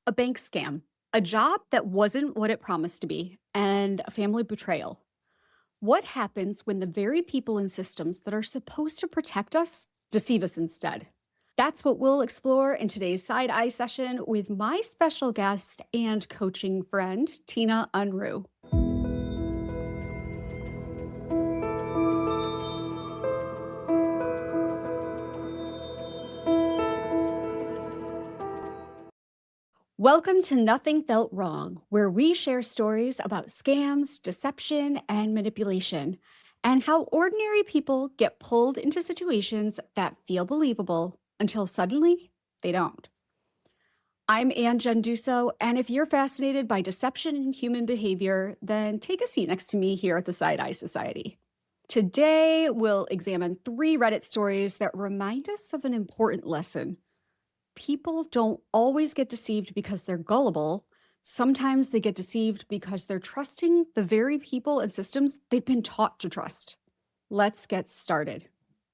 A bank scam, a job that wasn't what it promised to be, and a family betrayal. What happens when the very people and systems that are supposed to protect us deceive us instead? That's what we'll explore in today's Side Eye session with my special guest and coaching friend, Tina Unrue. Welcome to Nothing Felt Wrong, where we share stories about scams, deception, and manipulation, and how ordinary people get pulled into situations that feel believable until suddenly they don't. I'm Ann Genduso, and if you're fascinated by deception and human behavior, then take a seat next to me here at the Side Eye Society. Today, we'll examine 3 Reddit stories that remind us of an important lesson. People don't always get deceived because they're gullible. Sometimes they get deceived because they're trusting the very people and systems they've been taught to trust. Let's get started.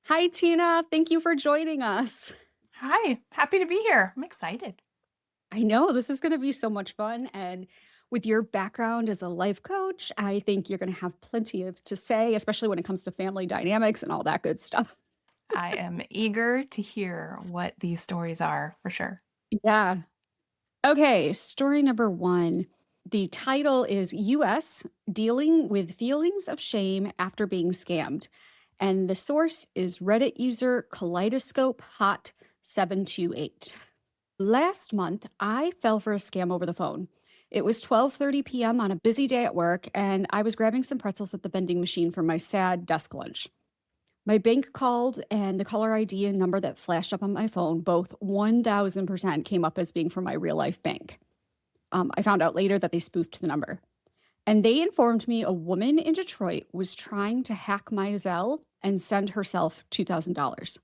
Hi, Tina. Thank you for joining us. Hi, happy to be here. I'm excited. I know this is going to be so much fun. And with your background as a life coach, I think you're going to have plenty to say, especially when it comes to family dynamics and all that good stuff. I am eager to hear what these stories are for sure. Yeah. Okay, story number 1. The title is US Dealing with Feelings of Shame After Being Scammed. And the source is Reddit user Kaleidoscope Hot 728. Last month, I fell for a scam over the phone. It was 12:30 p.m. on a busy day at work, and I was grabbing some pretzels at the vending machine for my sad desk lunch. My bank called, and the caller ID and number that flashed up on my phone both 1000% came up as being from my real life bank. I found out later that they spoofed the number. And they informed me a woman in Detroit was trying to hack my Zelle and send herself $2,000.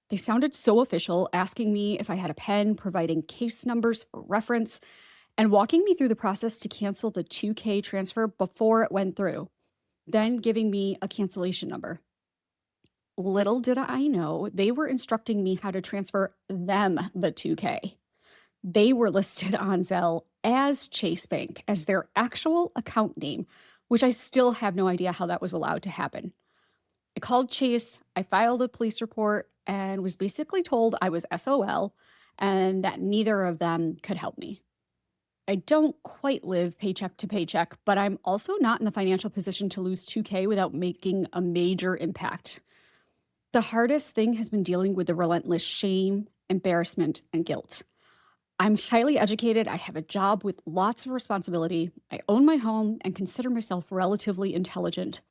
They sounded so official, asking me if I had a pen, providing case numbers for reference, and walking me through the process to cancel the 2K transfer before it went through, then giving me a cancellation number. Little did I know, they were instructing me how to transfer them the 2K. They were listed on Zelle as Chase Bank, as their actual account name, which I still have no idea how that was allowed to happen. I called Chase, I filed a police report, and was basically told I was SOL and that neither of them could help me. I don't quite live paycheck to paycheck, but I'm also not in the financial position to lose 2K without making a major impact. The hardest thing has been dealing with the relentless shame, embarrassment, and guilt. I'm highly educated. I have a job with lots of responsibility. I own my home and consider myself relatively intelligent.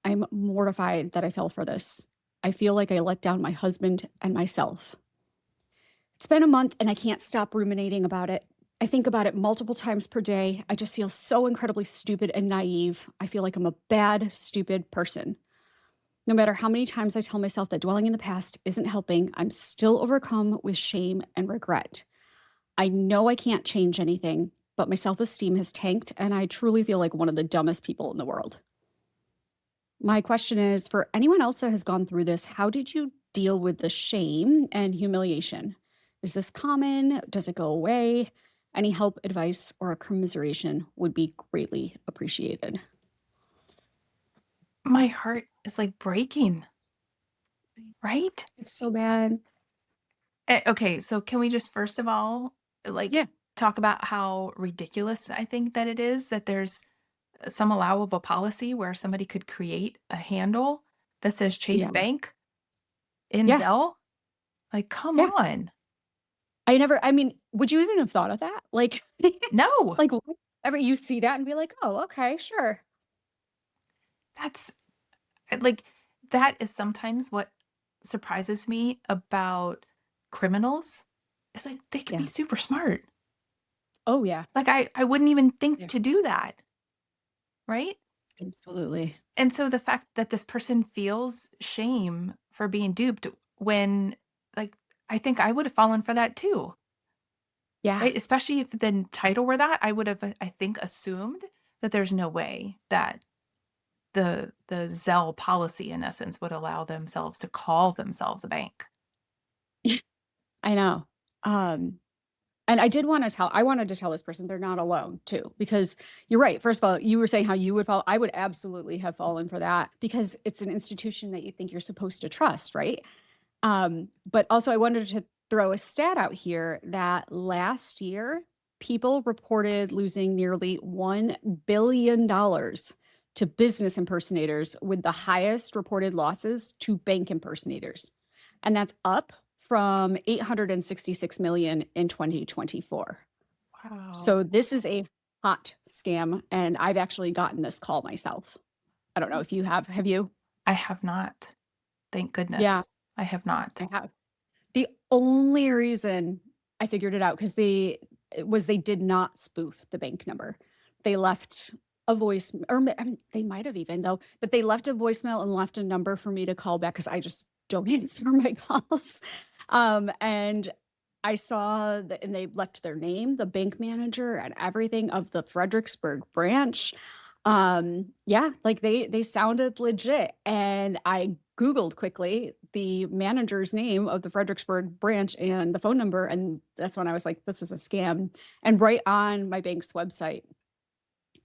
I'm mortified that I fell for this. I feel like I let down my husband and myself. It's been a month and I can't stop ruminating about it. I think about it multiple times per day. I just feel so incredibly stupid and naive. I feel like I'm a bad, stupid person. No matter how many times I tell myself that dwelling in the past isn't helping, I'm still overcome with shame and regret. I know I can't change anything, but my self esteem has tanked, and I truly feel like one of the dumbest people in the world. My question is, for anyone else that has gone through this, how did you deal with the shame and humiliation? Is this common? Does it go away? Any help, advice, or a commiseration would be greatly appreciated. My heart is like breaking, right? It's so bad. Okay, so can we just first of all, like, Yeah. talk about how ridiculous I think that it is that there's some allowable policy where somebody could create a handle that says Chase Yeah. Bank in Yeah. Zelle? Like, come Yeah. on. I mean, would you even have thought of that? Like, No, like, ever you see that and be like, oh, okay, sure. that's like, that is sometimes what surprises me about criminals. It's like they could be Yeah. super smart. Oh, yeah. Like I wouldn't even think Yeah. to do that, right? Absolutely. And so the fact that this person feels shame for being duped when, like, I think I would have fallen for that too, Yeah. right? Especially if the title were that, I would have, I think, assumed that there's no way that the Zelle policy in essence would allow themselves to call themselves a bank. I know. Um, And I wanted to tell this person they're not alone too, because you're right. First of all, you were saying how you would fall. I would absolutely have fallen for that because it's an institution that you think you're supposed to trust, right? But also, I wanted to throw a stat out here that last year, people reported losing nearly $1 billion to business impersonators, with the highest reported losses to bank impersonators. And that's up from 866 million in 2024. Wow. So this is a hot scam. And I've actually gotten this call myself. I don't know if you have. Have you? I have not. Thank Yeah, goodness. I have not. I have. The only reason I figured it out because they did not spoof the bank number. They left a voice, or I mean, they might have even though, but they left a voicemail and left a number for me to call back because I just don't answer my calls. And I saw that, and they left their name, the bank manager, and everything of the Fredericksburg branch. Yeah, like they sounded legit, and I Googled quickly the manager's name of the Fredericksburg branch and the phone number, and that's when I was like, "This is a scam." And right on my bank's website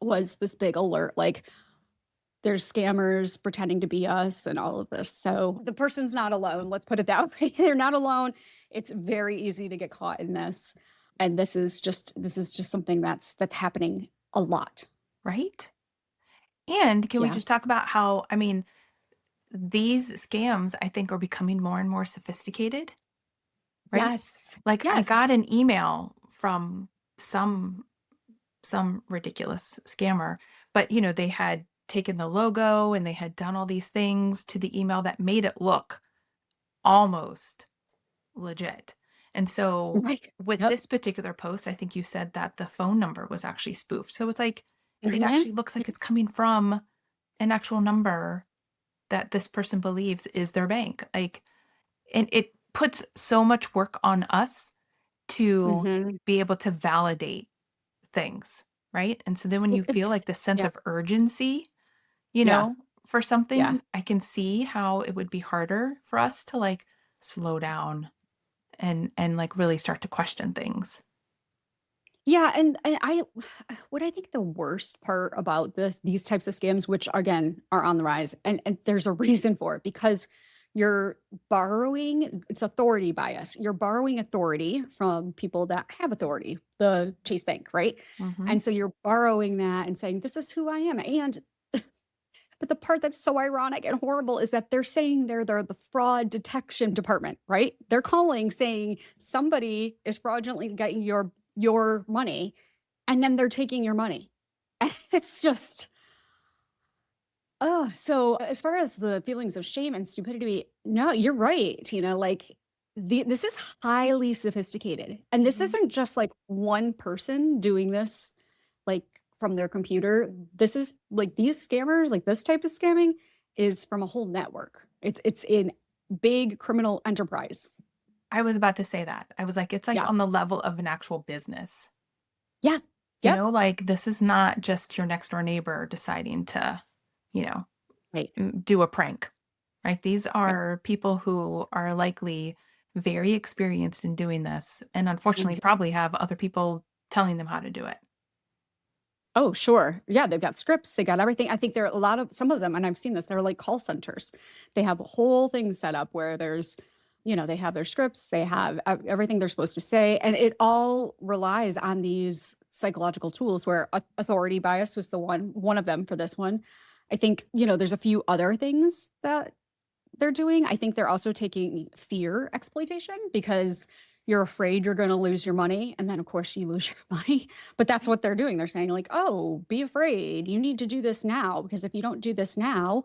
was this big alert, like, "There's scammers pretending to be us," and all of this. So the person's not alone. Let's put it that way. They're not alone. It's very easy to get caught in this, and this is just something that's happening a lot. Right? And can we Yeah. just talk about how, I mean, these scams, I think, are becoming more and more sophisticated, right? Yes. Like, I got Yes. an email from some some ridiculous scammer, but, they had taken the logo and they had done all these things to the email that made it look almost legit. And so Right. with Yep. this particular post, I think you said that the phone number was actually spoofed. So it's like it Mhm. actually looks like it's coming from an actual number that this person believes is their bank. Like, and it puts so much work on us to Mhm. be able to validate things, right? And so then when you It feel just like the sense yeah. of urgency, you Yeah. know, for Yeah. something, I can see how it would be harder for us to like slow down and like really start to question things. Yeah, and I what I think the worst part about these types of scams, which again are on the rise, and there's a reason for it because you're borrowing, it's authority bias. You're borrowing authority from people that have authority, the Chase Bank, right? Mhm. And so you're borrowing that and saying, "This is who I am." And but the part that's so ironic and horrible is that they're saying they're the fraud detection department, right? They're calling saying somebody is fraudulently getting your money, and then they're taking your money. And it's just, oh, so as far as the feelings of shame and stupidity, no, you're right, Tina. Like this is highly sophisticated. And this Mhm. isn't just like one person doing this like from their computer. This is like these scammers, like this type of scamming is from a whole network. It's in big criminal enterprise. I was about to say that. I was like, it's like Yeah. on the level of an actual business. Yeah. Yep. Like this is not just your next door neighbor deciding to, you know, Right. do a prank, right? These Right. are people who are likely very experienced in doing this and unfortunately Mhm. probably have other people telling them how to do it. Oh, sure. Yeah, they've got scripts, they got everything. I think there are a lot of some of them, and I've seen this, they're like call centers. They have a whole thing set up where they have their scripts, they have everything they're supposed to say, and it all relies on these psychological tools where authority bias was the one of them for this one. I think, there's a few other things that they're doing. I think they're also taking fear exploitation because you're afraid you're going to lose your money. And then, of course, you lose your money. But that's what they're doing. They're saying, like, oh, be afraid. You need to do this now because if you don't do this now,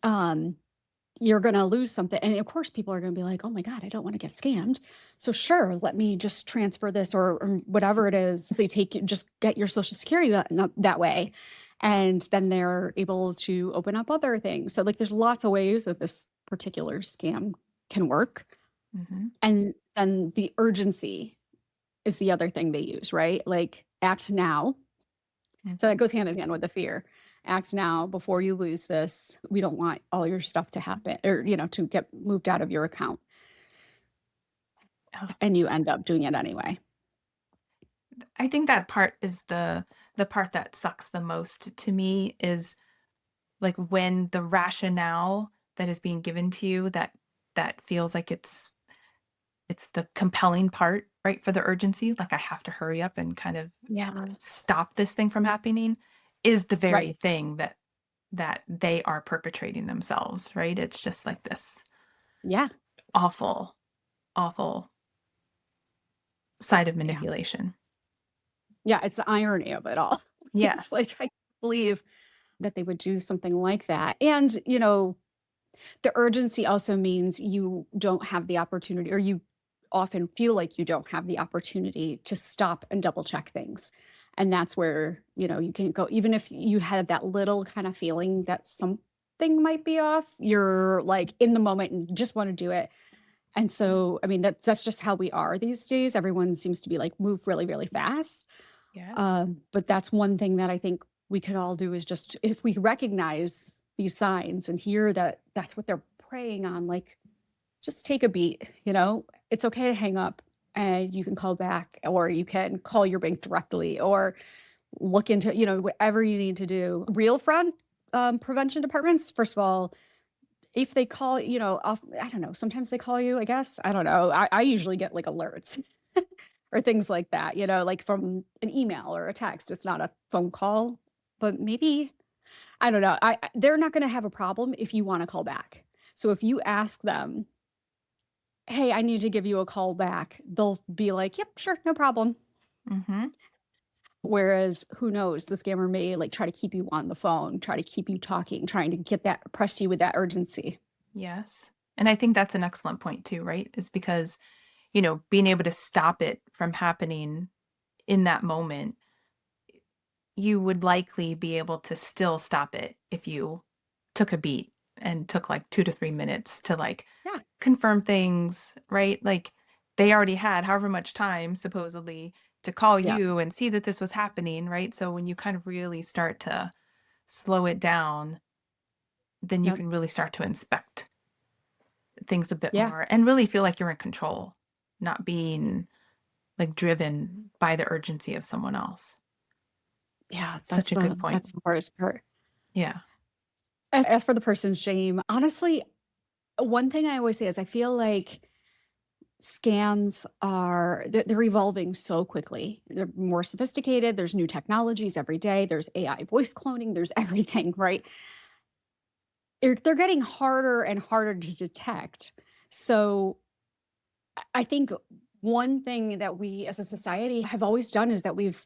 um, you're going to lose something. And of course, people are going to be like, oh my God, I don't want to get scammed. So, sure, let me just transfer this or whatever it is. They just get your social security that way. And then they're able to open up other things. So, like, there's lots of ways that this particular scam can work. Mhm. And then the urgency is the other thing they use, right? Like, act now. So that Mhm. goes hand in hand with the fear. Act now before you lose this. We don't want all your stuff to happen or, to get moved out of your account. Oh, And you end up doing it anyway. I think that part is the part that sucks the most to me is like when the rationale that is being given to you that feels like it's the compelling part, right, for the urgency, like I have to hurry up and kind of Yes. stop this thing from happening, is the Right. very thing that they are perpetrating themselves, right? It's just like this Yeah. awful, awful side of Yeah. manipulation. Yeah, it's the irony of it all. It's Yes. like, I can't believe that they would do something like that. And, the urgency also means you don't have the opportunity, or you often feel like you don't have the opportunity to stop and double check things. And that's where, you can go, even if you had that little kind of feeling that something might be off, you're like in the moment and you just want to do it. And so, I mean, that's just how we are these days. Everyone seems to be like move really, really fast. Yes. But that's one thing that I think we could all do is just if we recognize these signs and hear that that's what they're preying on, like just take a beat, It's okay to hang up and you can call back or you can call your bank directly or look into, whatever you need to do. Real fraud prevention departments, first of all, if they call, off, I don't know, sometimes they call you, I guess. I don't know. I usually get like alerts or things like that, like from an email or a text. It's not a phone call, but maybe, I don't know. They're not going to have a problem if you want to call back. So if you ask them, hey, I need to give you a call back, they'll be like, yep, sure, no problem. Mhm. Whereas who knows, the scammer may like try to keep you on the phone, try to keep you talking, trying to get that, press you with that urgency. Yes. And I think that's an excellent point too, right? Is because, being able to stop it from happening in that moment, you would likely be able to still stop it if you took a beat and took like 2 to 3 minutes to like Yeah. confirm things, right? Like they already had however much time supposedly to call Yeah. you and see that this was happening, right? So when you kind of really start to slow it down, then you Yep. can really start to inspect things a bit Yeah. more and really feel like you're in control, not being like driven by the urgency of someone else. Yeah. That's such a good point. That's the hardest part. Yeah. As for the person's shame, honestly, one thing I always say is I feel like scams they're evolving so quickly. They're more sophisticated. There's new technologies every day. There's AI voice cloning. There's everything, right? They're getting harder and harder to detect. So I think one thing that we as a society have always done is that we've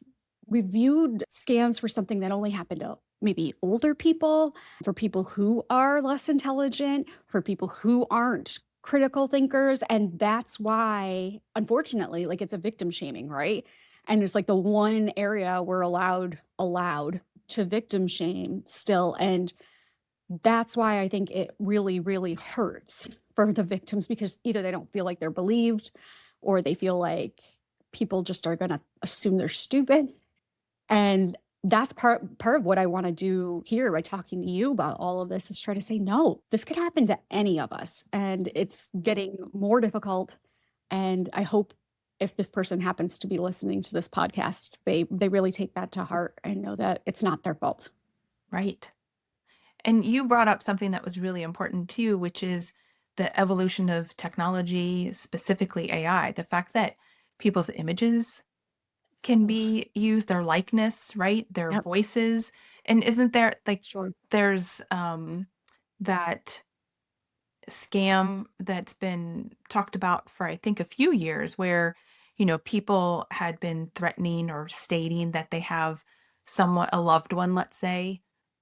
viewed scams for something that only happened to maybe older people, for people who are less intelligent, for people who aren't critical thinkers. And that's why, unfortunately, like it's a victim shaming, right? And it's like the one area we're allowed to victim shame still. And that's why I think it really, really hurts for the victims because either they don't feel like they're believed or they feel like people just are going to assume they're stupid. And that's part of what I want to do here by talking to you about all of this is try to say no, this could happen to any of us and it's getting more difficult and I hope if this person happens to be listening to this podcast, they really take that to heart and know that it's not their fault. Right. And you brought up something that was really important too, which is the evolution of technology, specifically AI. The fact that people's images can Oof. be used, their likeness, right? Their Yep. voices. And isn't there like Sure. there's that scam that's been talked about for I think a few years where people had been threatening or stating that they have someone a loved one, let's say,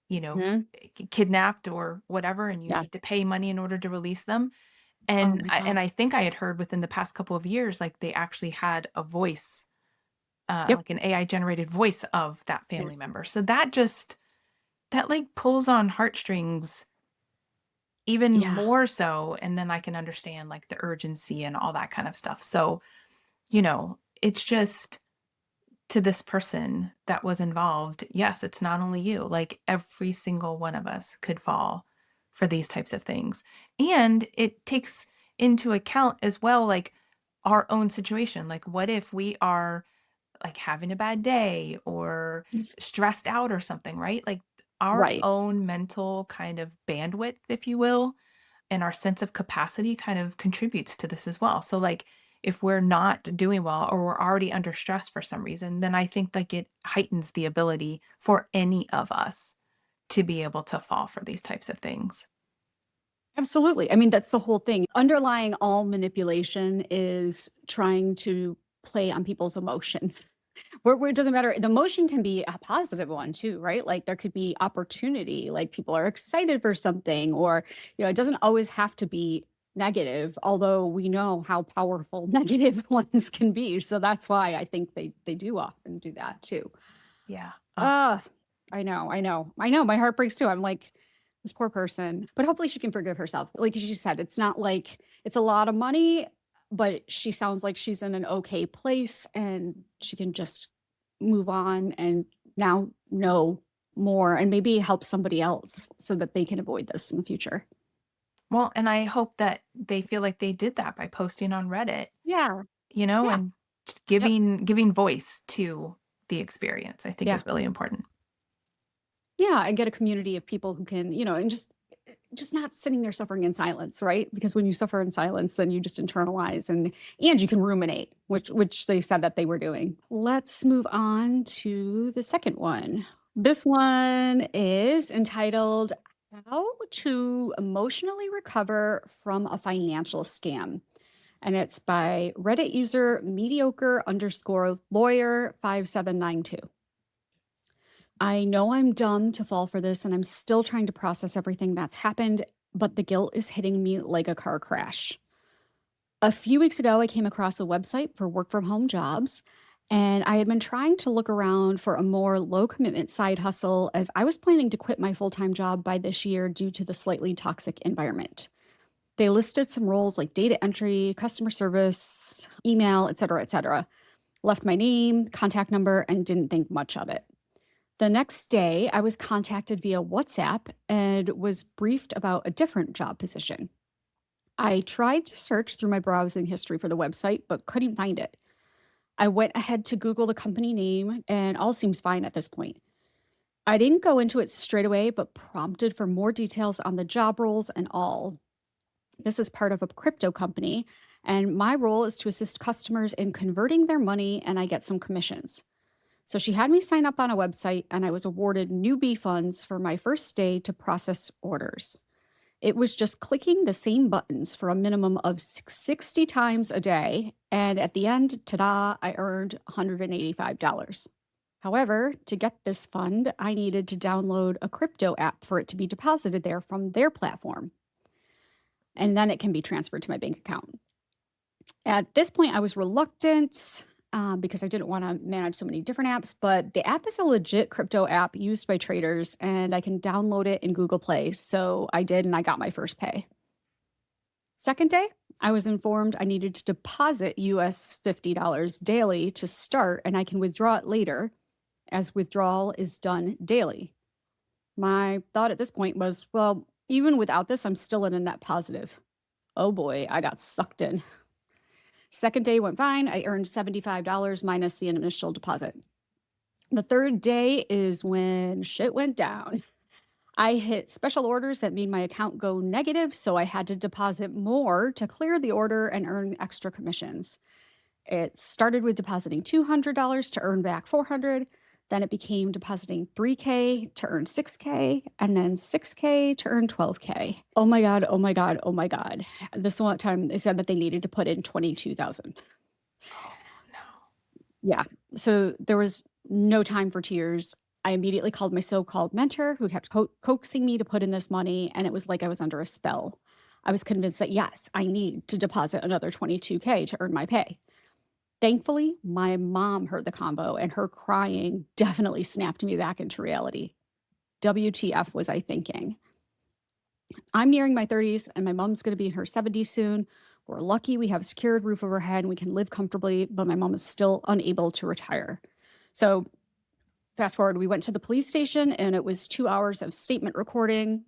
you know Mhm. kidnapped or whatever, and you Yes. need to pay money in order to release them. Oh And my and god. I think I had heard within the past couple of years like they actually had a voice, Yep. like an AI generated voice of that family Yes. member. So that like pulls on heartstrings even Yeah. more so, and then I can understand like the urgency and all that kind of stuff. So, it's just to this person that was involved, yes, it's not only you, like every single one of us could fall for these types of things. And it takes into account as well like our own situation. Like what if we are like having a bad day or stressed out or something, right? Like our Right. own mental kind of bandwidth, if you will, and our sense of capacity kind of contributes to this as well. So like if we're not doing well or we're already under stress for some reason, then I think like it heightens the ability for any of us to be able to fall for these types of things. Absolutely. I mean, that's the whole thing. Underlying all manipulation is trying to play on people's emotions. Where it doesn't matter, the emotion can be a positive one too, right? Like there could be opportunity, like people are excited for something, or it doesn't always have to be negative, although we know how powerful negative ones can be. So that's why I think they do often do that too. Yeah. Oh, Ah, I know. My heart breaks too. I'm like, this poor person. But hopefully she can forgive herself. Like she said, it's not like it's a lot of money, but she sounds like she's in an okay place and she can just move on and now know more and maybe help somebody else so that they can avoid this in the future. well, and I hope that they feel like they did that by posting on Reddit, Yeah. Yeah. and Yep. giving voice to the experience, I think Yeah. is really important. Yeah. And get a community of people who can, and just not sitting there suffering in silence, right? Because when you suffer in silence, then you just internalize and you can ruminate, which they said that they were doing. Let's move on to the second one. This one is entitled How to Emotionally Recover from a Financial Scam. And it's by Reddit user mediocre underscore lawyer 5792. I know I'm dumb to fall for this, and I'm still trying to process everything that's happened, but the guilt is hitting me like a car crash. A few weeks ago, I came across a website for work from home jobs, and I had been trying to look around for a more low commitment side hustle as I was planning to quit my full time job by this year due to the slightly toxic environment. They listed some roles like data entry, customer service, email, et cetera, et cetera. Left my name, contact number, and didn't think much of it. The next day, I was contacted via WhatsApp and was briefed about a different job position. I tried to search through my browsing history for the website, but couldn't find it. I went ahead to Google the company name, and all seems fine at this point. I didn't go into it straight away, but prompted for more details on the job roles and all. This is part of a crypto company, and my role is to assist customers in converting their money, and I get some commissions. So she had me sign up on a website, and I was awarded newbie funds for my first day to process orders. It was just clicking the same buttons for a minimum of 60 times a day. And at the end, ta da, I earned $185. However, to get this fund, I needed to download a crypto app for it to be deposited there from their platform. And then it can be transferred to my bank account. At this point, I was reluctant because I didn't want to manage so many different apps, but the app is a legit crypto app used by traders, and I can download it in Google Play. So I did, and I got my first pay. Second day, I was informed I needed to deposit US $50 daily to start, and I can withdraw it later, as withdrawal is done daily. My thought at this point was, well, even without this, I'm still in a net positive. Oh boy, I got sucked in. Second day went fine. I earned $75 minus the initial deposit. The third day is when shit went down. I hit special orders that made my account go negative, so I had to deposit more to clear the order and earn extra commissions. It started with depositing $200 to earn back 400. Then it became depositing 3K to earn 6K, and then 6K to earn 12K. Oh my God, oh my God, oh my God. This one time they said that they needed to put in 22,000. Oh, no. Yeah. So there was no time for tears. I immediately called my so-called mentor who kept coaxing me to put in this money, and it was like I was under a spell. I was convinced that yes, I need to deposit another 22K to earn my pay. Thankfully, my mom heard the combo, and her crying definitely snapped me back into reality. WTF was I thinking? I'm nearing my 30s, and my mom's going to be in her 70s soon. We're lucky we have a secured roof over our head and we can live comfortably, but my mom is still unable to retire. So, fast forward, we went to the police station, and it was 2 hours of statement recording.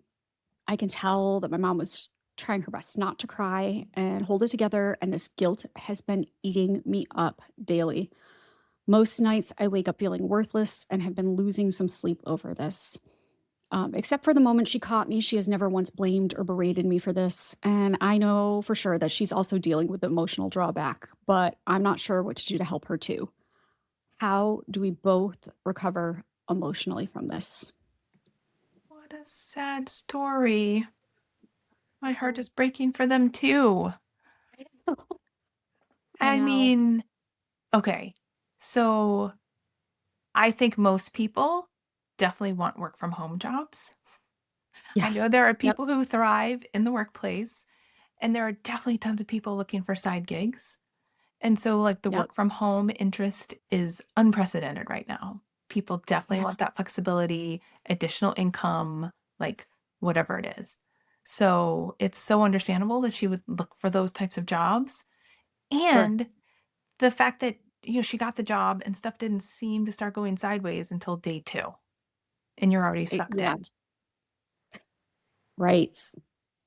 I can tell that my mom was trying her best not to cry and hold it together, and this guilt has been eating me up daily. Most nights I wake up feeling worthless and have been losing some sleep over this. Except for the moment she caught me, she has never once blamed or berated me for this. And I know for sure that she's also dealing with emotional drawback, but I'm not sure what to do to help her too. How do we both recover emotionally from this? What a sad story. My heart Oh, is breaking for them too. I know. I I know. mean, okay. So I think most people definitely want work from home jobs. I Yes. know there are Yep. people who thrive in the workplace, and there are definitely tons of people looking for side gigs. And so, like, the Yep. work from home interest is unprecedented right now. People definitely Yeah. want that flexibility, additional income, like whatever it is. So it's so understandable that she would look for those types of jobs. Sure. And the fact that, she got the job and stuff didn't seem to start going sideways until day two, and you're already sucked Yeah. in, Right. right?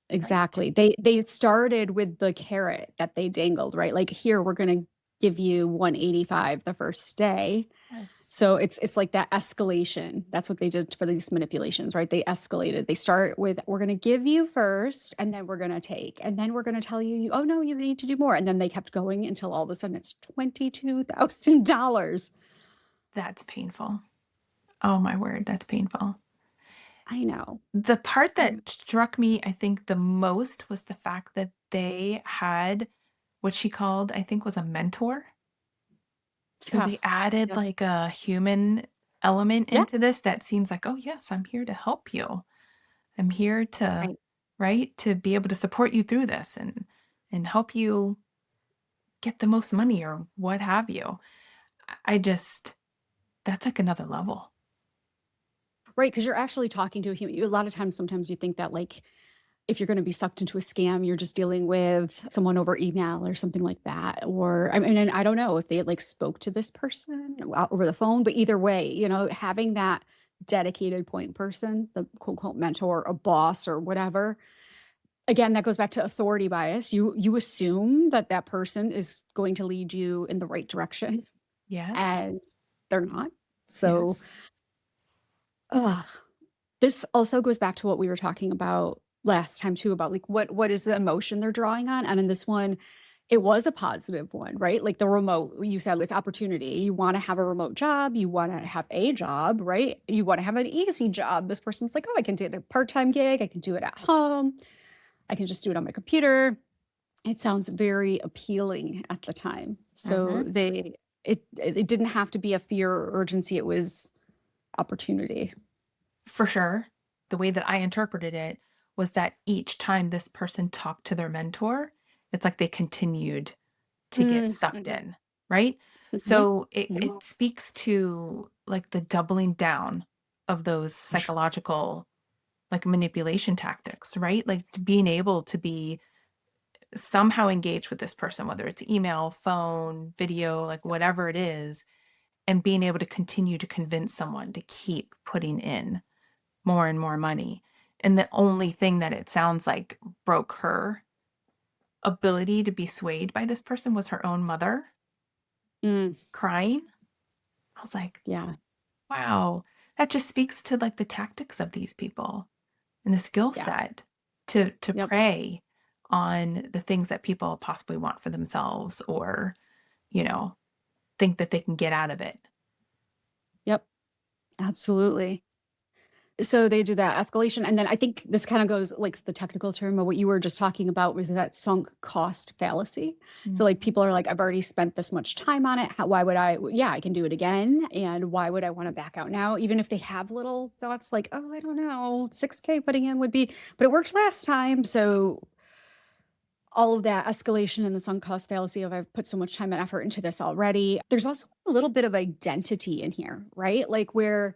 Exactly. They started with the carrot that they dangled, right? Like, "Here, we're gonna give you 185 the first day." Yes. So it's like that escalation. That's what they did for these manipulations, right? They escalated. They start with, "We're gonna give you first, and then we're gonna take, and then we're gonna tell you, oh, no, you need to do more." And then they kept going until all of a sudden it's $22,000. That's painful. Oh my word, that's painful. I know. The part I know. that struck me, I think, the most was the fact that they had what she called, I think, was a mentor. So Yeah. they added Yep. like a human element Yeah. into this that seems like, oh, yes, I'm here to help you. I'm here to, Right. right, to be able to support you through this and help you get the most money or what have you. I just, that's like another level. Right, because 'cause you're actually talking to a human. A lot of times, sometimes you think that, like, if you're gonna be sucked into a scam, you're just dealing with someone over email or something like that, or I mean, and I don't know if they, like, spoke to this person over the phone, but either way, having that dedicated point person, the quote, unquote "mentor," a boss or whatever, again, that goes back to authority bias. You assume that that person is going to lead you in the right direction, Yes. and they're not. So, Yes. ugh. This also goes back to what we were talking about last time too, about, like, what is the emotion they're drawing on, and in this one, it was a positive one, right? Like, the remote, you said it's opportunity. You wanna have a remote job, you wanna have a job, right? You wanna have an easy job. This person's like, "Oh, I can do a part-time gig, I can do it at home, I can just do it on my computer." It sounds very appealing at the time. So Hmm. it didn't have to be a fear or urgency, it was opportunity. For sure. The way that I interpreted it was that each time this person talked to their mentor, it's like they continued to get sucked Mhm. in, right? Mhm. So it, Yeah. it speaks to like the doubling down of those For sure. psychological like manipulation tactics, right? Like being able to be somehow engaged with this person, whether it's email, phone, video, like Yep. whatever it is, and being able to continue to convince someone to keep putting in more and more money. And the only thing that it sounds like broke her ability to be swayed by this person was her own mother Mm, crying. I was like, yeah, wow, that just speaks to like the tactics of these people and the skill yeah, set to yep, prey on the things that people possibly want for themselves or, you know, think that they can get out of it. yep, absolutely. So they do that escalation, and then I think this kinda goes, like, the technical term of what you were just talking about was that sunk cost fallacy. So, like, Mhm. people are like, "I've already spent this much time on it, how why would I yeah, I can do it again, and why would I wanna back out now?" Even if they have little thoughts like, "Oh, I don't know, 6K putting in would be but it worked last time." So all of that escalation and the sunk cost fallacy of I've put so much time and effort into this already. There's also a little bit of identity in here, right? Like, where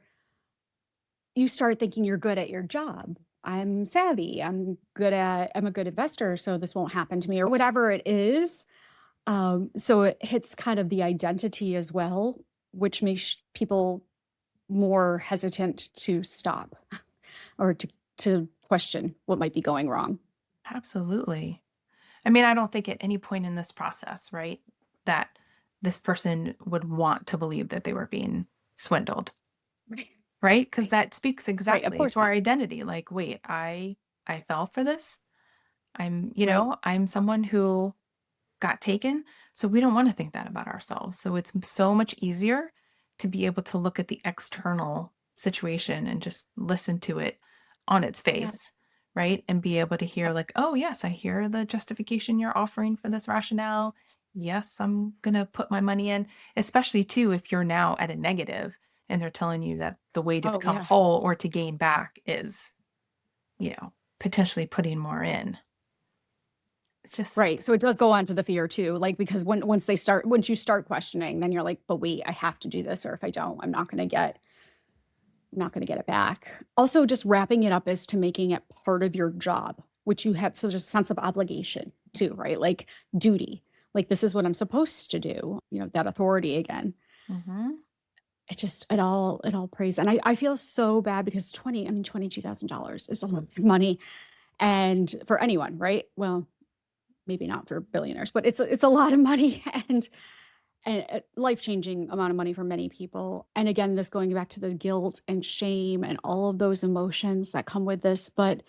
you start thinking you're good at your job. I'm savvy. I'm a good investor, so this won't happen to me or whatever it is. So it hits kind of the identity as well, which makes people more hesitant to stop or to question what might be going wrong. Absolutely. I mean, I don't think at any point in this process, right, that this person would want to believe that they were being swindled, Right. right? Because Right. that speaks Right. Of exactly course to our not. identity. Like, wait, I fell for this. Right. I'm someone who got taken. So we don't want to think that about ourselves. So it's so much easier to be able to look at the external situation and just listen to it on its Yeah. face, right? And be able to hear, Yep. like, oh, yes, I hear the justification you're offering for this rationale. Yes, I'm going to put my money in, especially too if you're now at a negative and they're telling you that the way to Oh, become yes. whole or to gain back is, potentially putting more in. It's Right. just, So it does go on to the fear too. Like, because once you start questioning, then you're like, but wait, I have to do this. Or if I don't, I'm not going to get it back. Also, just wrapping it up as to making it part of your job, which you have. So just a sense of obligation too, right? Like duty, like this is what I'm supposed to do, that authority again. mhm. It all prays. And I feel so bad because $22,000 is a lot of money. And for anyone, right? Well, maybe not for billionaires, but it's a lot of money and a life-changing amount of money for many people. And again, this going back to the guilt and shame and all of those emotions that come with this, but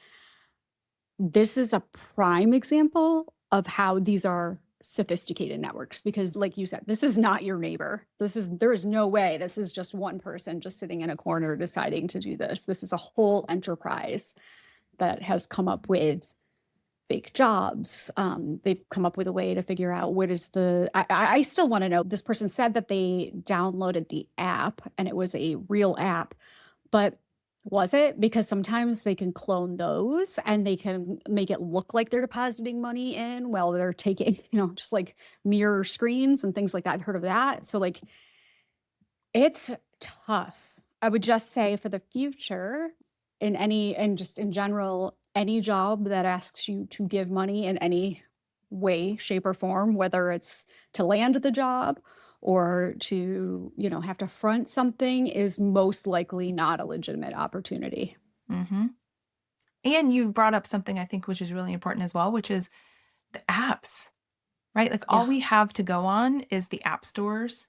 this is a prime example of how these are sophisticated networks because like you said, this is not your neighbor. There is no way this is just one person just sitting in a corner deciding to do this. This is a whole enterprise that has come up with fake jobs. They've come up with a way to figure out what is the. I still want to know. This person said that they downloaded the app and it was a real app, but was it? Because sometimes they can clone those and they can make it look like they're depositing money in while they're taking, just like mirror screens and things like that. I've heard of that. So like it's tough. I would just say for the future, and just in general, any job that asks you to give money in any way, shape, or form, whether it's to land the job or to, have to front something, is most likely not a legitimate opportunity. Mhm. And you brought up something I think which is really important as well, which is the apps, right? Like all Yeah. we have to go on is the app stores,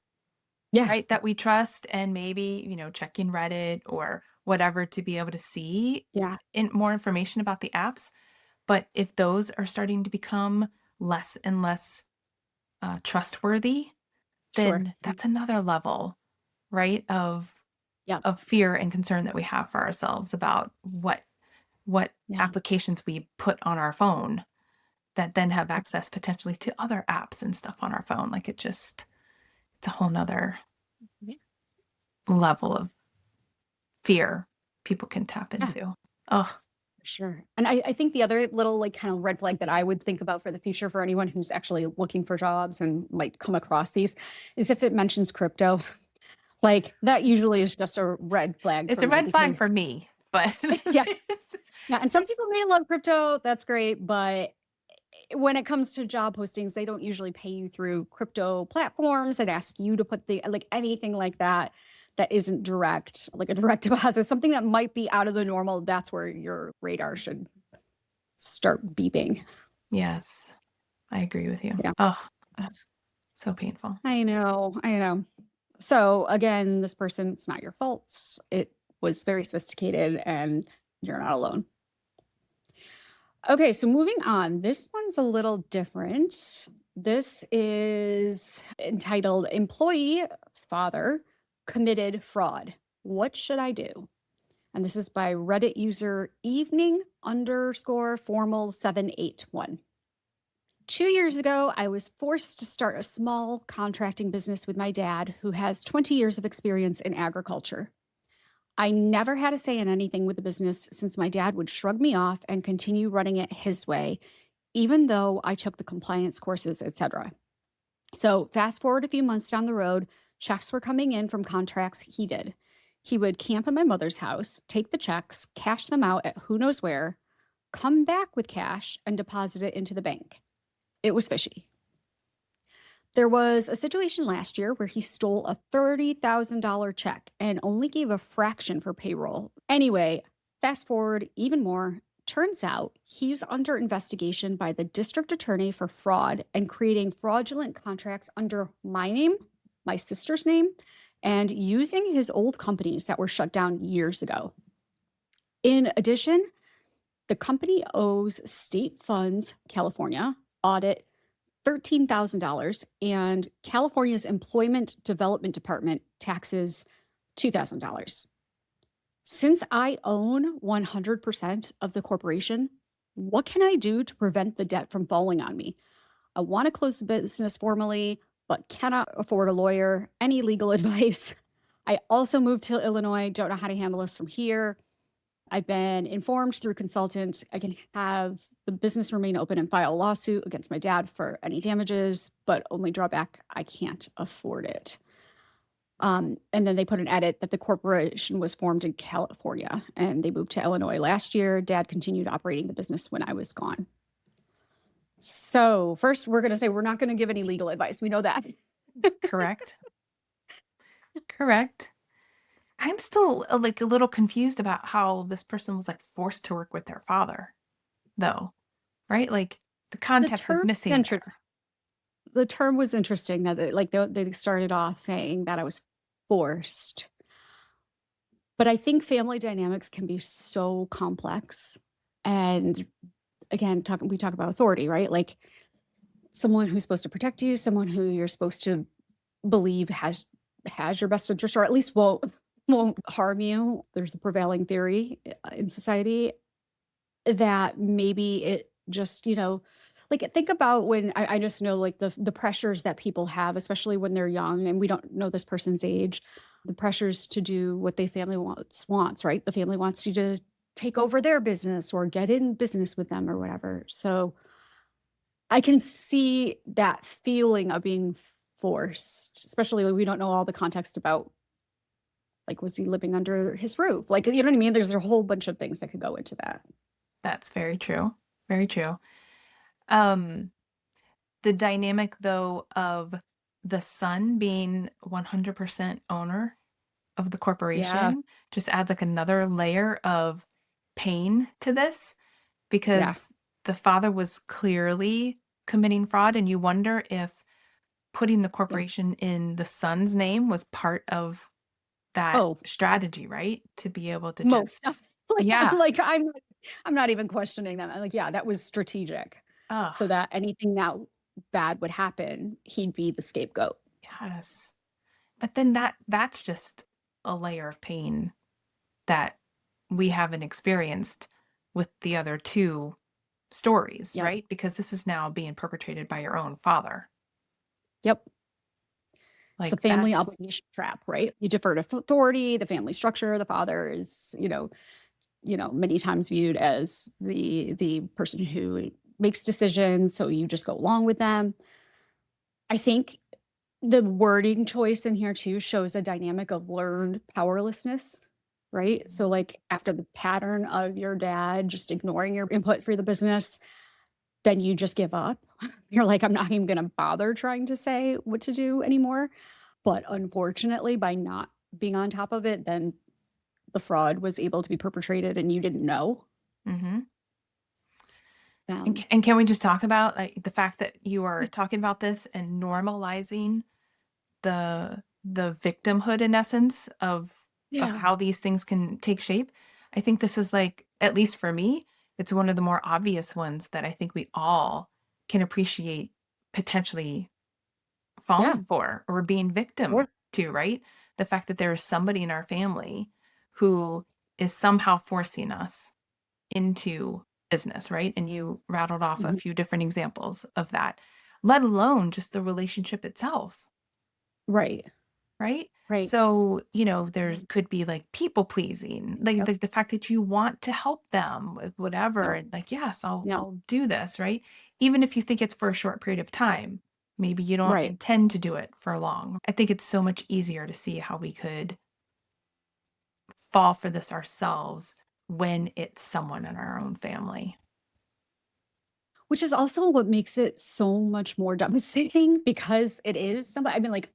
Yeah. right? That we trust and maybe, checking Reddit or whatever to be able to see Yeah. more information about the apps. But if those are starting to become less and less trustworthy, Sure. then that's another level, right? Yeah. Of fear and concern that we have for ourselves about what Yeah. applications we put on our phone that then have access potentially to other apps and stuff on our phone. Like it's a whole nother Yeah. level of fear people can tap Yeah. into. Oh, Sure. And I think the other little like kind of red flag that I would think about for the future for anyone who's actually looking for jobs and might come across these is if it mentions crypto. Like that usually is just a red flag it's for a me red flag because for me, but yeah. Yeah. And some people may love crypto. That's great. But when it comes to job postings, they don't usually pay you through crypto platforms and ask you to put the like anything like that that isn't direct, like a direct deposit, something that might be out of the normal. That's where your radar should start beeping. yes, I agree with you. Yeah. Oh, so painful. I know. I know. So again, this person, it's not your fault. It was very sophisticated and you're not alone. Okay, so moving on. This one's a little different. This is entitled Employee Father Committed Fraud. What should I do? And this is by Reddit user evening underscore formal 781. 2 years ago, I was forced to start a small contracting business with my dad, who has 20 years of experience in agriculture. I never had a say in anything with the business since my dad would shrug me off and continue running it his way, even though I took the compliance courses, etc. So, fast forward a few months down the road, checks were coming in from contracts he did. He would camp at my mother's house, take the checks, cash them out at who knows where, come back with cash, and deposit it into the bank. It was fishy. There was a situation last year where he stole a $30,000 check and only gave a fraction for payroll. Anyway, fast forward even more. Turns out he's under investigation by the district attorney for fraud and creating fraudulent contracts under my name, my sister's name, and using his old companies that were shut down years ago. In addition, the company owes state funds, California, audit $13,000, and California's Employment Development Department taxes $2,000. Since I own 100% of the corporation, what can I do to prevent the debt from falling on me? I want to close the business formally, but cannot afford a lawyer. Any legal advice? I also moved to Illinois, don't know how to handle this from here. I've been informed through consultants I can have the business remain open and file a lawsuit against my dad for any damages, but only drawback, I can't afford it. And then they put an edit that the corporation was formed in California and they moved to Illinois last year. Dad continued operating the business when I was gone. So, first, we're going to say we're not going to give any legal advice. We know that. Correct. Correct. I'm still like a little confused about how this person was like forced to work with their father, though, right? Like the The context is term missing interest, there. the term was interesting that they started off saying that I was forced. But I think family dynamics can be so complex. And again, we talk about authority, right? Like someone who's supposed to protect you, someone who you're supposed to believe has your best interest or at least won't harm you. There's a prevailing theory in society that maybe it just, like think about when I just know like the pressures that people have, especially when they're young and we don't know this person's age, the pressures to do what they family wants, right? The family wants you to take over their business or get in business with them or whatever. So I can see that feeling of being forced, especially when we don't know all the context about like was he living under his roof? Like, you know what I mean? There's a whole bunch of things that could go into that. That's very true. Very true. Um, the dynamic though of the son being 100% owner of the Yeah. corporation just adds like another layer of pain to this Yeah. because the father was clearly committing fraud and you wonder if putting the Yep. corporation in the son's name was part of that Oh, strategy, right? To be able to most just definitely. yeah. I'm not even questioning them. I'm like, yeah, that was strategic. Oh, So that anything now bad would happen, he'd be the scapegoat. yes. But then that's just a layer of pain that we haven't experienced with the other two stories, Yep. right? Because this is now being perpetrated by your own father. Yep. It's a Like family that's obligation trap, right? You defer to authority, the family structure, the father is, many times viewed as the person who makes decisions, so you just go along with them. I think the wording choice in here too shows a dynamic of learned powerlessness, right? So like after the pattern of your dad just ignoring your input for the business, then you just give up. You're like, I'm not even going to bother trying to say what to do anymore. But unfortunately, by not being on top of it, then the fraud was able to be perpetrated and you didn't know. mhm. And Um, and can we just talk about, like, the fact that you are talking about this and normalizing the victimhood in essence of yeah. how these things can take shape? I think this is, like, at least for me, it's one of the more obvious ones that I think we all can appreciate potentially Yeah. falling for or being victim Or, to, right? The fact that there is somebody in our family who is somehow forcing us into business, right? And you rattled off a mhm, few different examples of that, let alone just the relationship itself, right. right? Right. So, there's could be like people pleasing, like Yep. the fact that you want to help them with whatever, Yep. and like, yes, I'll Yep. I'll do this, right? Even if you think it's for a short period of time, maybe you don't Right. intend to do it for long. I think it's so much easier to see how we could fall for this ourselves when it's someone in our own family. Which is also what makes it so much more devastating because it is somebody I mean, like,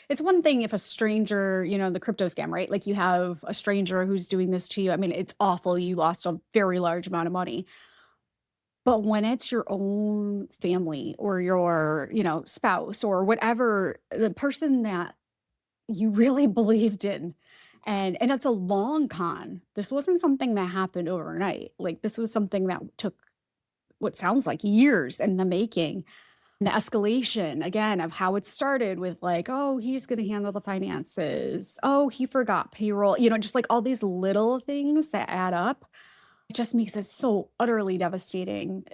It's one thing if a stranger, the crypto scam, right? Like you have a stranger who's doing this to you. I mean, it's awful. You lost a very large amount of money. But when it's your own family or your, spouse or whatever, the person that you really believed in, and it's a long con. This wasn't something that happened overnight. Like this was something that took what sounds like years in the making. The escalation again of how it started with like, oh, he's going to handle the finances. Oh, he forgot payroll. Just like all these little things that add up. It just makes it so utterly devastating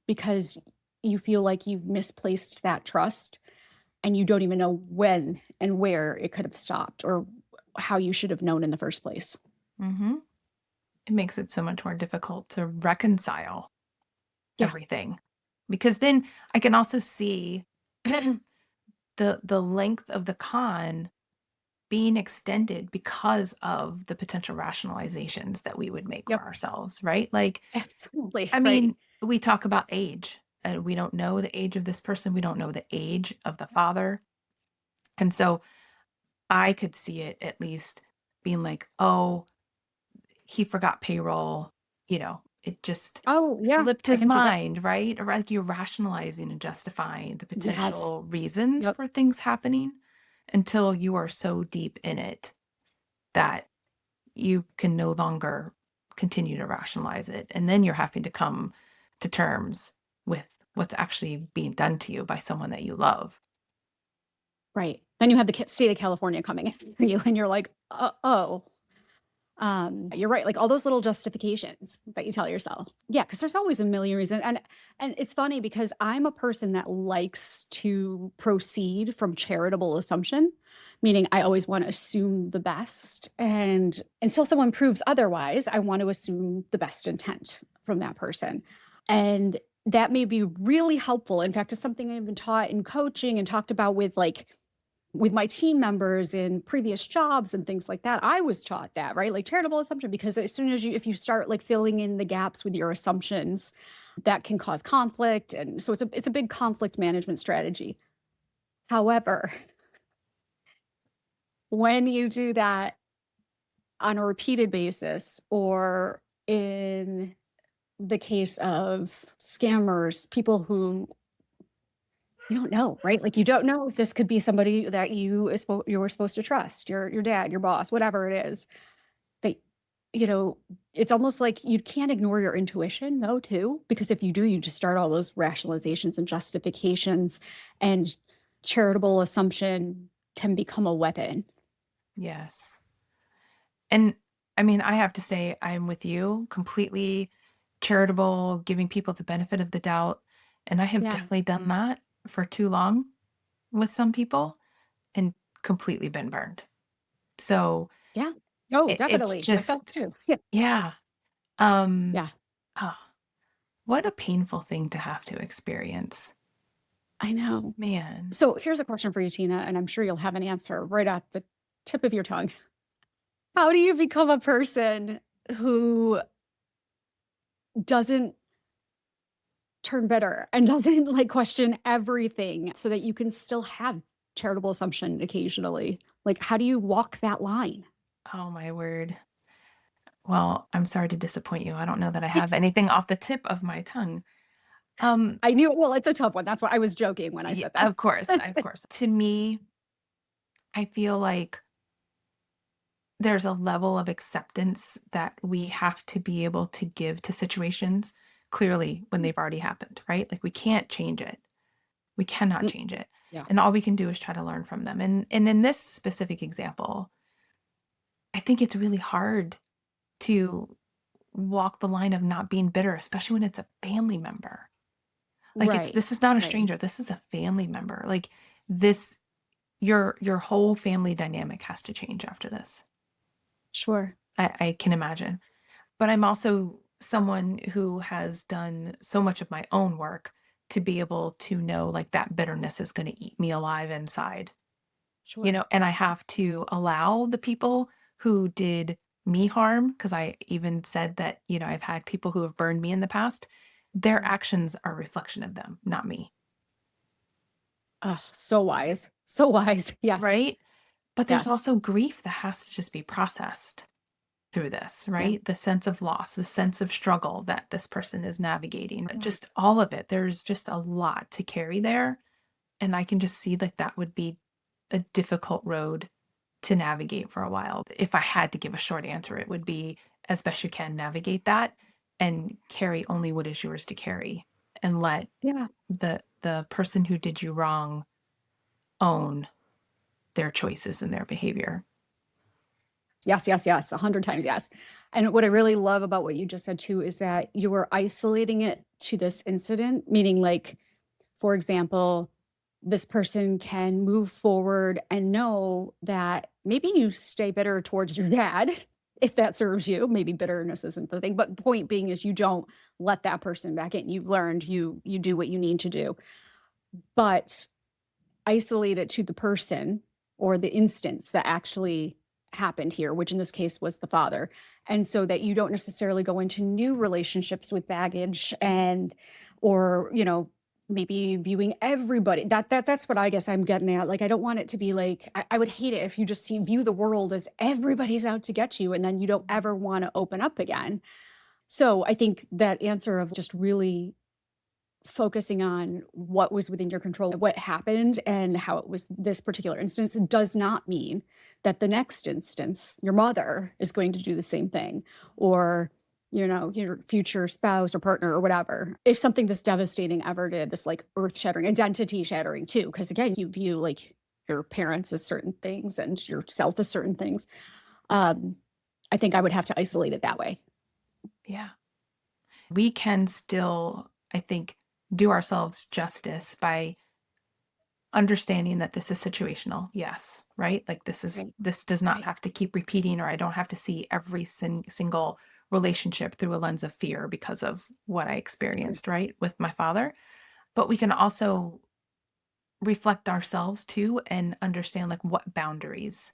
because you feel like you've misplaced that trust and you don't even know when and where it could have stopped or how you should have known in the first place. Hmm. It makes it so much more difficult to reconcile Yeah. everything, because then I can also see the length of the con being extended because of the potential rationalizations that we would make for Yep. ourselves, right? Like, Absolutely. I Right. mean, we talk about age, and we don't know the age of this person. We don't know the age of the father. And so I could see it at least being like, oh, he forgot payroll, it just Oh, yeah. slipped I his can see that. mind, right? Or like you're rationalizing and justifying the Yes. potential reasons Yep. for things happening until you are so deep in it that you can no longer continue to rationalize it. And then you're having to come to terms with what's actually being done to you by someone that you love. Right. Then you have the state of California coming for you, and you're like, oh, you're right. Like all those little justifications that you tell yourself. Yeah, because there's always a million reasons. And it's funny because I'm a person that likes to proceed from charitable assumption, meaning I always want to assume the best. And until someone proves otherwise, I want to assume the best intent from that person. And that may be really helpful. In fact, it's something I've been taught in coaching and talked about with my team members in previous jobs and things like that. I was taught that, right? Like charitable assumption, because as soon as if you start like filling in the gaps with your assumptions, that can cause conflict. And so it's a big conflict management strategy. However, when you do that on a repeated basis, or in the case of scammers, people who you don't know, right? Like you don't know if this could be somebody that you were supposed to trust, your dad, your boss, whatever it is. They you know, it's almost like you can't ignore your intuition though too, because if you do, you just start all those rationalizations and justifications, and charitable assumption can become a weapon. Yes. And I mean, I have to say, I'm with you, completely charitable, giving people the benefit of the doubt. And I have Yeah. definitely done that for too long with some people and completely been burned. So Yeah. Oh, it's definitely. Myself just, too. Yeah. yeah. Um, Yeah. oh, what a painful thing to have to experience. I know. Man. So here's a question for you, Tina, and I'm sure you'll have an answer right at the tip of your tongue. How do you become a person who doesn't turn bitter and doesn't like question everything so that you can still have charitable assumption occasionally? Like, how do you walk that line? Oh my word. Well, I'm sorry to disappoint you. I don't know that I have anything off the tip of my tongue. Um, I knew, well, it's a tough one. That's why I was joking when I said that. Of course, of course. To me, I feel like there's a level of acceptance that we have to be able to give to situations clearly when they've already happened, right? Like we can't change it. We cannot Mm, change it. yeah. And all we can do is try to learn from them. And in this specific example, I think it's really hard to walk the line of not being bitter, especially when it's a family member. Like Right. this is not a Right. stranger. This is a family member. Like this your whole family dynamic has to change after this. Sure. I can imagine. But I'm also someone who has done so much of my own work to be able to know like that bitterness is going to eat me alive inside, Sure. and I have to allow the people who did me harm, because I even said that, I've had people who have burned me in the past. Their Mm. actions are a reflection of them, not me. Ugh, so wise. So wise. Yes. right? But there's Yes. also grief that has to just be processed through this, Yeah. right? The sense of loss, the sense of struggle that this person is navigating, Yeah. just all of it. There's just a lot to carry there. And I can just see that that would be a difficult road to navigate for a while. If I had to give a short answer, it would be as best you can navigate that and carry only what is yours to carry and let Yeah. the person who did you wrong own their choices and their behavior. Yes, yes, yes, 100 times yes. And what I really love about what you just said too is that you were isolating it to this incident, meaning like, for example, this person can move forward and know that maybe you stay bitter towards your dad if that serves you. Maybe bitterness isn't the thing, but point being is you don't let that person back in. You've learned you do what you need to do. But isolate it to the person or the instance that actually happened here, which in this case was the father. And so that you don't necessarily go into new relationships with baggage and or, maybe viewing everybody. That's what I guess I'm getting at. Like I don't want it to be like I would hate it if you just view the world as everybody's out to get you and then you don't ever want to open up again. So I think that answer of just really focusing on what was within your control, what happened and how it was this particular instance does not mean that the next instance, your mother is going to do the same thing or, your future spouse or partner or whatever. If something this devastating ever did, this like earth shattering, identity shattering too, because again, you view like your parents as certain things and yourself as certain things. Um, I think I would have to isolate it that way. Yeah. We can still, I think, do ourselves justice by understanding that this is situational. Yes, right? Like Right. this does not Right. have to keep repeating, or I don't have to see every single relationship through a lens of fear because of what I Right. experienced, right, with my father. But we can also reflect ourselves too and understand like what boundaries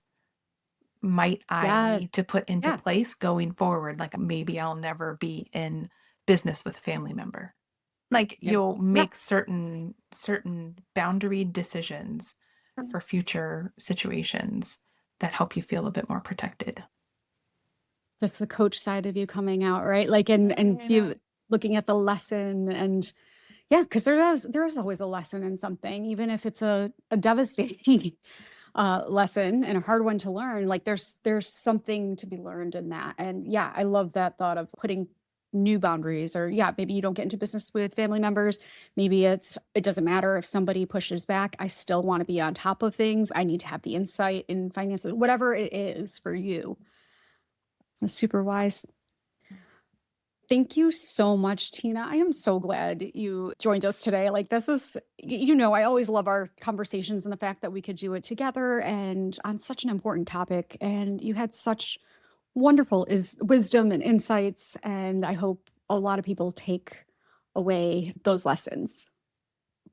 might I Yeah. need to put into Yeah. place going forward? Like maybe I'll never be in business with a family member. Like Yeah. you'll Yeah. make certain boundary decisions for future situations that help you feel a bit more protected. That's the coach side of you coming out, right? Like, and Yeah. you looking at the lesson and yeah, because there is always a lesson in something, even if it's a devastating lesson and a hard one to learn. Like, there's something to be learned in that. And yeah, I love that thought of putting new boundaries or yeah, maybe you don't get into business with family members. Maybe it doesn't matter if somebody pushes back. I still want to be on top of things. I need to have the insight in finances, whatever it is for you. That's super wise. Thank you so much, Tina. I am so glad you joined us today. Like, this is, I always love our conversations and the fact that we could do it together and on such an important topic. And you had such wonderful wisdom and insights. And I hope a lot of people take away those lessons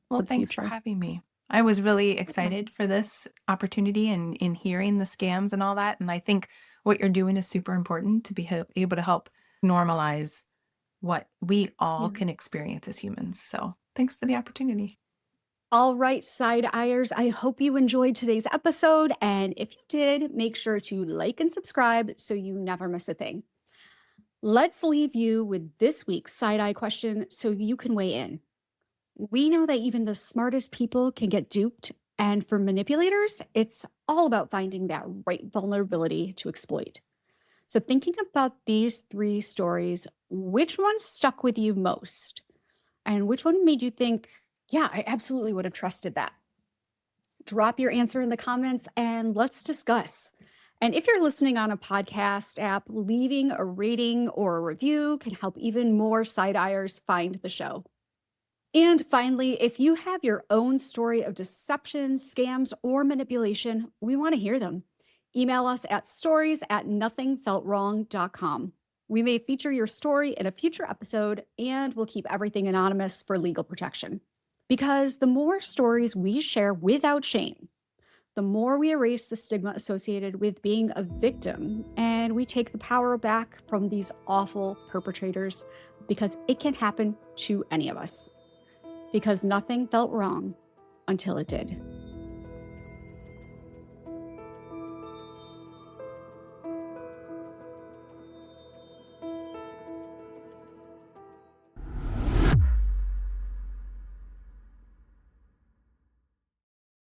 Well, for the thanks for future. having me. I was really Yeah. excited for this opportunity and in hearing the scams and all that. And I think what you're doing is super important to be able to help normalize what we all Yeah. can experience as humans. So thanks for the opportunity. All right, side eyers, I hope you enjoyed today's episode. And if you did, make sure to like and subscribe so you never miss a thing. Let's leave you with this week's side eye question so you can weigh in. We know that even the smartest people can get duped. And for manipulators, it's all about finding that right vulnerability to exploit. So, thinking about these three stories, which one stuck with you most? And which one made you think, yeah, I absolutely would have trusted that? Drop your answer in the comments and let's discuss. And if you're listening on a podcast app, leaving a rating or a review can help even more side eyers find the show. And finally, if you have your own story of deception, scams, or manipulation, we want to hear them. Email us at stories@nothingfeltwrong.com. We may feature your story in a future episode, and we'll keep everything anonymous for legal protection. Because the more stories we share without shame, the more we erase the stigma associated with being a victim, and we take the power back from these awful perpetrators because it can happen to any of us because nothing felt wrong until it did.